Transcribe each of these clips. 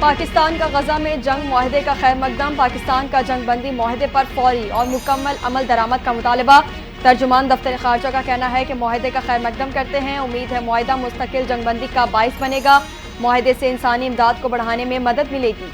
پاکستان کا غزہ میں جنگ معاہدے کا خیر مقدم، پاکستان کا جنگ بندی معاہدے پر فوری اور مکمل عمل درآمد کا مطالبہ۔ ترجمان دفتر خارجہ کا کہنا ہے کہ معاہدے کا خیر مقدم کرتے ہیں، امید ہے معاہدہ مستقل جنگ بندی کا باعث بنے گا، معاہدے سے انسانی امداد کو بڑھانے میں مدد ملے گی۔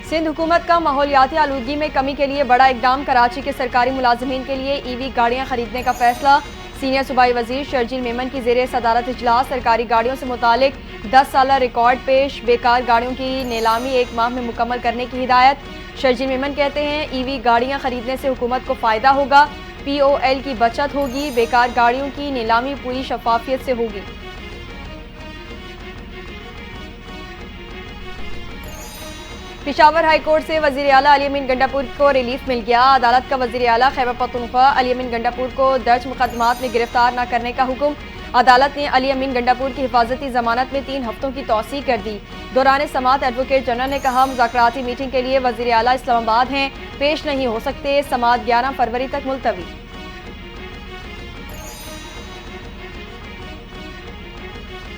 سندھ حکومت کا ماحولیاتی آلودگی میں کمی کے لیے بڑا اقدام، کراچی کے سرکاری ملازمین کے لیے ای وی گاڑیاں خریدنے کا فیصلہ۔ سینئر صوبائی وزیر شرجیل میمن کی زیر صدارت اجلاس، سرکاری گاڑیوں سے متعلق 10 سالہ ریکارڈ پیش، بیکار گاڑیوں کی نیلامی 1 ماہ میں مکمل کرنے کی ہدایت۔ شرجیل میمن کہتے ہیں ای وی گاڑیاں خریدنے سے حکومت کو فائدہ ہوگا، پی او ایل کی بچت ہوگی، بیکار گاڑیوں کی نیلامی پوری شفافیت سے ہوگی۔ پشاور ہائی کورٹ سے وزیر اعلیٰ علی امین گنڈاپور کو ریلیف مل گیا، عدالت کا وزیر اعلیٰ خیبر پختونخوا علی امین گنڈاپور کو درج مقدمات میں گرفتار نہ کرنے کا حکم۔ عدالت نے علی امین گنڈاپور کی حفاظتی ضمانت میں 3 ہفتوں کی توسیع کر دی۔ دوران سماعت ایڈوکیٹ جنرل نے کہا مذاکراتی میٹنگ کے لیے وزیر اعلیٰ اسلام آباد ہیں، پیش نہیں ہو سکتے، سماعت 11 فروری تک ملتوی۔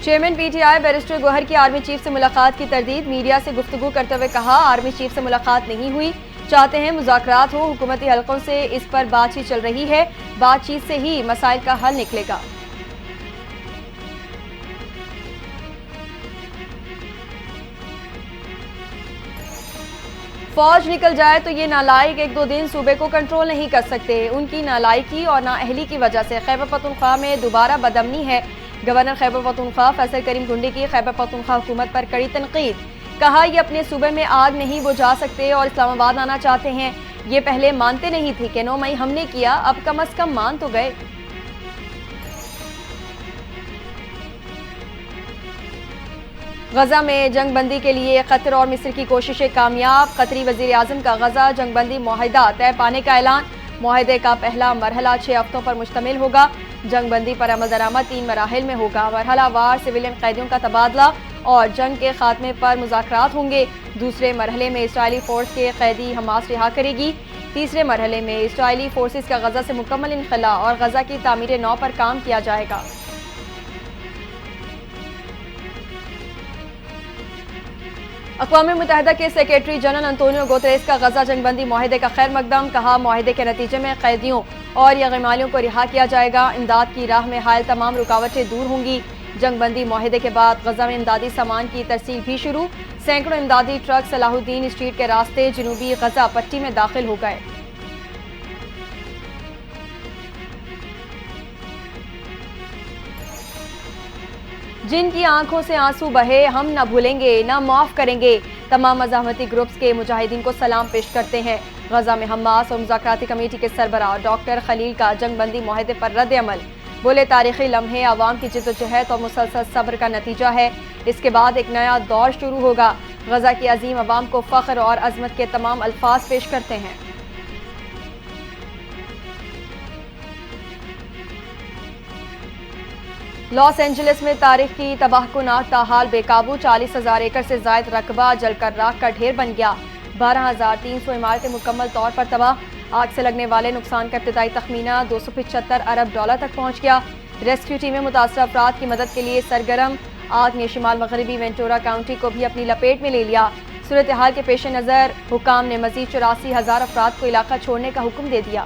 Chairman P T I barrister Gohar کی آرمی چیف سے ملاقات کی تردید، میڈیا سے گفتگو کرتے ہوئے کہا آرمی چیف سے ملاقات نہیں ہوئی، چاہتے ہیں مذاکرات ہو، حکومتی حلقوں سے اس پر بات چیت چل رہی ہے، بات چیت سے ہی مسائل کا حل نکلے گا۔ فوج نکل جائے تو یہ نالائق 1-2 دن صوبے کو کنٹرول نہیں کر سکتے، ان کی نالائقی اور نااہلی کی وجہ سے خیبر پختونخوا میں دوبارہ بدامنی ہے۔ گورنر خیبر پختونخوا فیصل کریم گنڈی کی خیبر پختونخوا حکومت پر کڑی تنقید، کہا یہ اپنے صوبے میں آگ نہیں بجھا سکتے اور اسلام آباد آنا چاہتے ہیں، یہ پہلے مانتے نہیں تھے کہ 9 مئی ہم نے کیا، اب کم از کم مان تو گئے۔ غزہ میں جنگ بندی کے لیے قطر اور مصر کی کوششیں کامیاب، قطری وزیر اعظم کا غزہ جنگ بندی معاہدہ طے پانے کا اعلان، معاہدے کا پہلا مرحلہ 6 ہفتوں پر مشتمل ہوگا، جنگ بندی پر عمل درآمد 3 مراحل میں ہوگا، مرحلہ وار سویلین قیدیوں کا تبادلہ اور جنگ کے خاتمے پر مذاکرات ہوں گے، دوسرے مرحلے میں اسرائیلی فورس کے قیدی حماس رہا کرے گی، تیسرے مرحلے میں اسرائیلی فورسز کا غزہ سے مکمل انخلا اور غزہ کی تعمیر نو پر کام کیا جائے گا۔ اقوام متحدہ کے سیکریٹری جنرل انطونیو گوتریس کا غزہ جنگ بندی معاہدے کا خیر مقدم، کہا معاہدے کے نتیجے میں قیدیوں اور یرغمالیوں کو رہا کیا جائے گا، امداد کی راہ میں حائل تمام رکاوٹیں دور ہوں گی۔ جنگ بندی معاہدے کے بعد غزہ میں امدادی سامان کی ترسیل بھی شروع، سینکڑوں امدادی ٹرک صلاح الدین اسٹریٹ کے راستے جنوبی غزہ پٹی میں داخل ہو گئے۔ جن کی آنکھوں سے آنسو بہے ہم نہ بھولیں گے نہ معاف کریں گے، تمام مزاحمتی گروپس کے مجاہدین کو سلام پیش کرتے ہیں۔ غزہ میں حماس اور مذاکراتی کمیٹی کے سربراہ ڈاکٹر خلیل کا جنگ بندی معاہدے پر رد عمل، بولے تاریخی لمحے عوام کی جدوجہد اور مسلسل صبر کا نتیجہ ہے، اس کے بعد ایک نیا دور شروع ہوگا، غزہ کی عظیم عوام کو فخر اور عظمت کے تمام الفاظ پیش کرتے ہیں۔ لاس اینجلس میں تاریخ کی تباہ کناک تاحال بے قابو، 40,000 ایکڑ سے زائد رقبہ جل کر راکھ کا ڈھیر بن گیا، 12,300 عمارتیں مکمل طور پر تباہ، آگ سے لگنے والے نقصان کا ابتدائی تخمینہ 275 ارب ڈالر تک پہنچ گیا، ریسکیو ٹیمیں متاثرہ افراد کی مدد کے لیے سرگرم، آگ نے شمال مغربی وینٹورا کاؤنٹی کو بھی اپنی لپیٹ میں لے لیا، صورتحال کے پیش نظر حکام نے مزید 84,000 افراد کو علاقہ چھوڑنے کا حکم دے دیا۔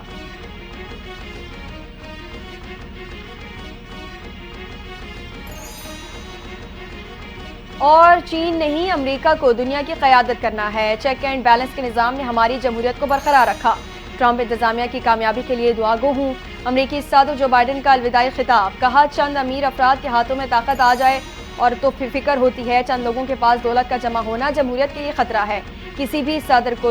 اور چین نہیں امریکہ کو دنیا کی قیادت کرنا ہے، چیک اینڈ بیلنس کے نظام نے ہماری جمہوریت کو برقرار رکھا، ٹرمپ انتظامیہ کی کامیابی کے لیے دعا گو ہوں، امریکی صدر جو بائیڈن کا الوداعی خطاب، کہا چند امیر افراد کے ہاتھوں میں طاقت آ جائے اور تو فکر ہوتی ہے، چند لوگوں کے پاس دولت کا جمع ہونا جمہوریت کے لیے خطرہ ہے، کسی بھی صدر کو